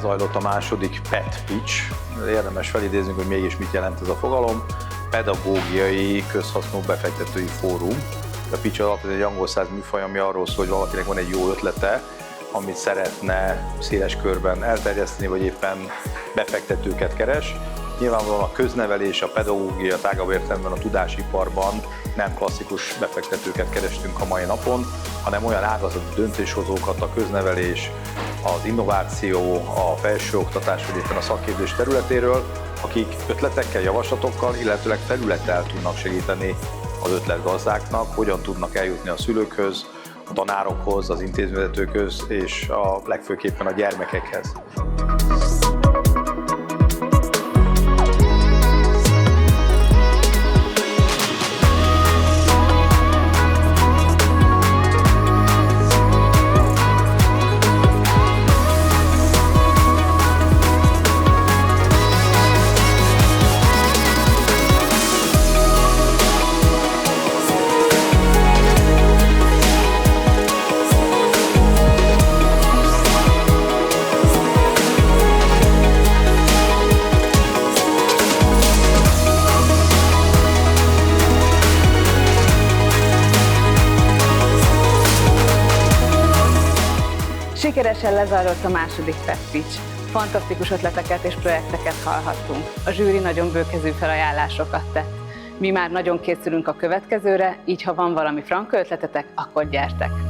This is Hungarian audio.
lezajlott a második PET pitch. Érdemes felidézni, hogy mégis mit jelent ez a fogalom. Pedagógiai Közhasznú Befektetői Fórum. A pitch alap egy angol száz műfaj, ami arról szól, hogy valakinek van egy jó ötlete, amit szeretne széles körben elterjeszteni, vagy éppen befektetőket keres. Nyilvánvalóan a köznevelés, a pedagógia, tágabb értelemben a tudásiparban nem klasszikus befektetőket kerestünk a mai napon, hanem olyan ágazati döntéshozókat, a köznevelés, az innováció, a felsőoktatás, vagy éppen a szakképzés területéről, akik ötletekkel, javaslatokkal, illetőleg felülettel tudnak segíteni az ötletgazdáknak, hogyan tudnak eljutni a szülőkhöz, a tanárokhoz, az intézményvezetőkhöz és a legfőképpen a gyermekekhez. Sikeresen lezajlott a második PET pitch. Fantasztikus ötleteket és projekteket hallhattunk. A zsűri nagyon bőkezű felajánlásokat tett. Mi már nagyon készülünk a következőre, így ha van valami franka ötletetek, akkor gyertek!